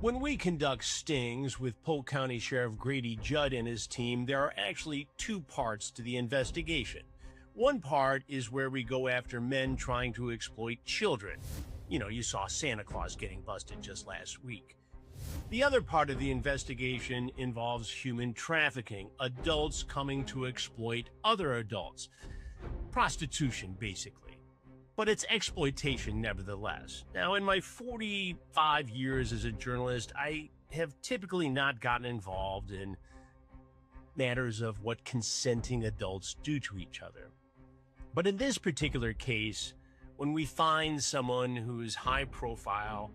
When we conduct stings with Polk County Sheriff Grady Judd and his team, there are actually two parts to the investigation. One part is where we go after men trying to exploit children. You know, you saw Santa Claus getting busted just last week. The other part of the investigation involves human trafficking, adults coming to exploit other adults. Prostitution, basically. But it's exploitation nevertheless. Now, in my 45 years as a journalist, I have typically not gotten involved in matters of what consenting adults do to each other. But in this particular case, when we find someone who is high profile,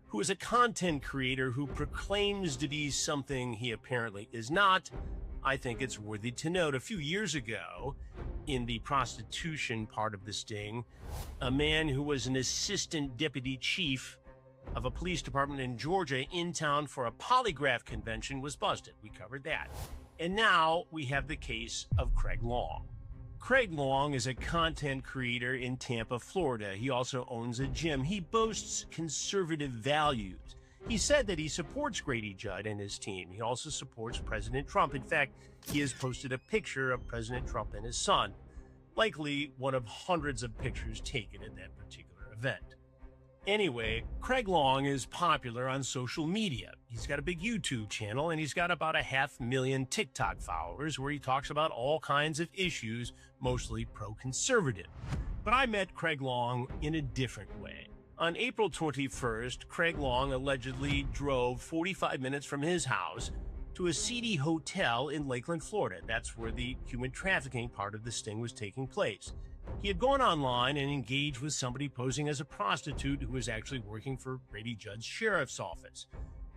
who is a content creator who proclaims that he's something he apparently is not, I think it's worthy to note. A few years ago, in the prostitution part of the sting, a man who was an assistant deputy chief of a police department in Georgia in town for a polygraph convention was busted. We covered that. And now we have the case of Craig Long. Craig Long is a content creator in Tampa, Florida. He also owns a gym. He boasts conservative values. He said that he supports Grady Judd and his team. He also supports President Trump. In fact, he has posted a picture of President Trump and his son, likely one of hundreds of pictures taken at that particular event. Anyway, Craig Long is popular on social media. He's got a big YouTube channel, and he's got about 500,000 TikTok followers where he talks about all kinds of issues, mostly pro-conservative. But I met Craig Long in a different way. On April 21st, Craig Long allegedly drove 45 minutes from his house to a seedy hotel in Lakeland, Florida. That's where the human trafficking part of the sting was taking place. He had gone online and engaged with somebody posing as a prostitute who was actually working for Grady Judd's sheriff's office.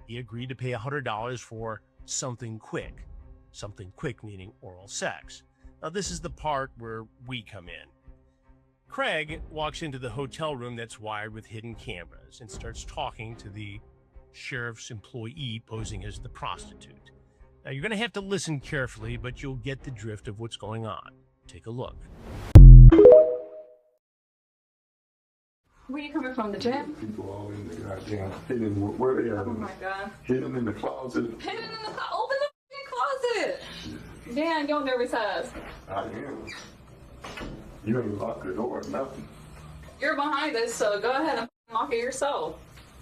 He agreed to pay $100 for something quick. Something quick meaning oral sex. Now this is the part where we come in. Craig walks into the hotel room that's wired with hidden cameras and starts talking to the sheriff's employee posing as the prostitute. Now you're going to have to listen carefully, but you'll get the drift of what's going on. Take a look. Where you coming from, the gym? People all in the goddamn hidden, where they at? Oh my God. Hidden in the closet. Hidden in the closet. Open the closet. Damn, your nervous ass. I am. You ain't locked the door or nothing. You're behind us, so go ahead and lock it yourself.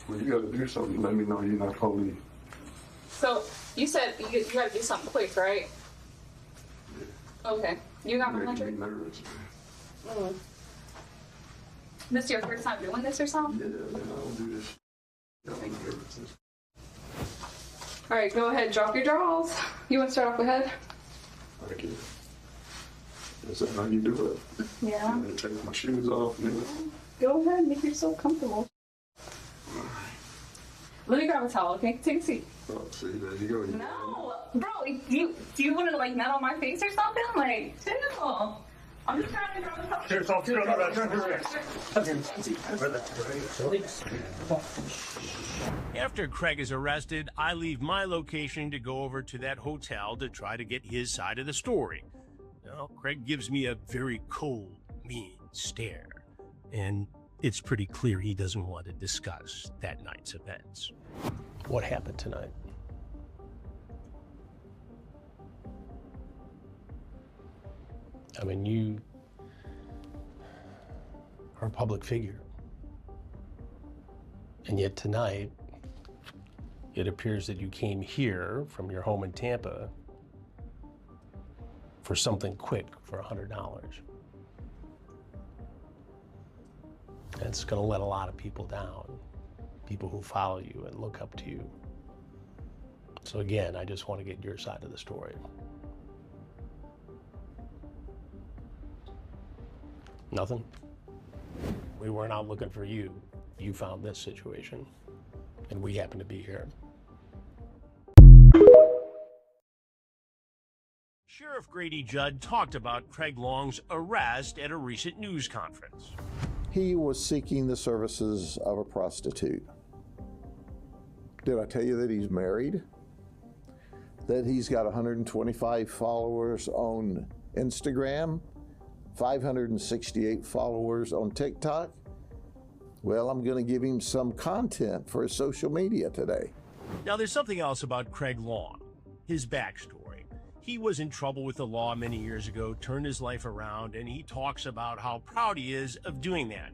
Well, you gotta do something. Let me know you're not gonna leave. So, you said you gotta do something quick, right? Yeah. Okay. You got my Making me hundred? nervous. This is your first time doing this or something? Yeah, man, I don't do this. I don't do this. Alright, go ahead, drop your drawers. You want to start off with head? Thank you. Is that how you do it? Yeah. I'm gonna take my shoes off. And Go ahead, make yourself comfortable. Let me grab a towel, okay? Take a seat. oh, see, there you go. No, bro, do you want to like nut on my face or something? Like, chill. I'm just trying to grab a towel. Here's all After Craig is arrested, I leave my location to go over to that hotel to try to get his side of the story. Now, Craig gives me a very cold, mean stare, and it's pretty clear he doesn't want to discuss that night's events. What happened tonight? I mean, you are a public figure. And yet tonight, it appears that you came here from your home in Tampa for something quick for $100. And it's going to let a lot of people down, people who follow you and look up to you. So again, I just want to get your side of the story. Nothing? We weren't out looking for you. You found this situation, and we happen to be here. Sheriff Grady Judd talked about Craig Long's arrest at a recent news conference. He was seeking the services of a prostitute. Did I tell you that he's married? That he's got 125 followers on Instagram? 568 followers on TikTok. Well, I'm going to give him some content for his social media today. Now, there's something else about Craig Long, his backstory. He was in trouble with the law many years ago, turned his life around, and he talks about how proud he is of doing that.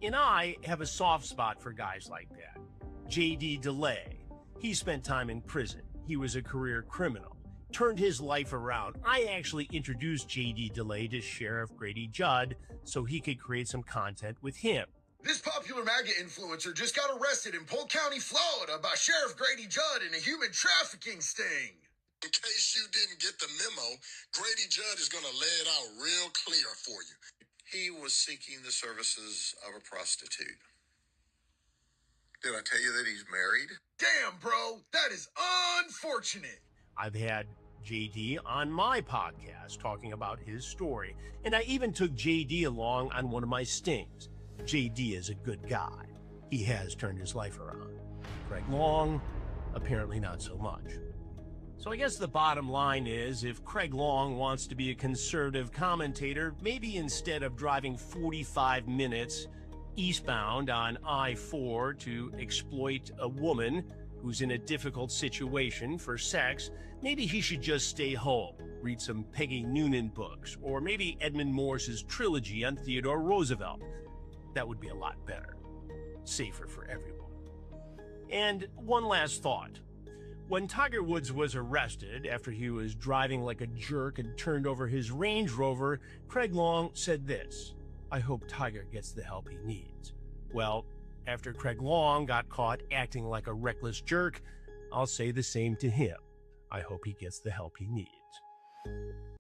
And I have a soft spot for guys like that. J.D. DeLay. He spent time in prison. He was a career criminal, turned his life around. I actually introduced J.D. DeLay to Sheriff Grady Judd so he could create some content with him. This popular MAGA influencer just got arrested in Polk County, Florida by Sheriff Grady Judd in a human trafficking sting. In case you didn't get the memo, Grady Judd is going to lay it out real clear for you. He was seeking the services of a prostitute. Did I tell you that he's married? Damn, bro, that is unfortunate. I've had JD on my podcast talking about his story, and I even took JD along on one of my stings. JD is a good guy. He has turned his life around. Craig Long, apparently not so much. So I guess the bottom line is, if Craig Long wants to be a conservative commentator, maybe instead of driving 45 minutes eastbound on I-4 to exploit a woman who's in a difficult situation for sex, maybe he should just stay home, read some Peggy Noonan books, or maybe Edmund Morse's trilogy on Theodore Roosevelt. That would be a lot better. Safer for everyone. And one last thought. When Tiger Woods was arrested after he was driving like a jerk and turned over his Range Rover, Craig Long said this: "I hope Tiger gets the help he needs." Well, after Craig Long got caught acting like a reckless jerk, I'll say the same to him. I hope he gets the help he needs.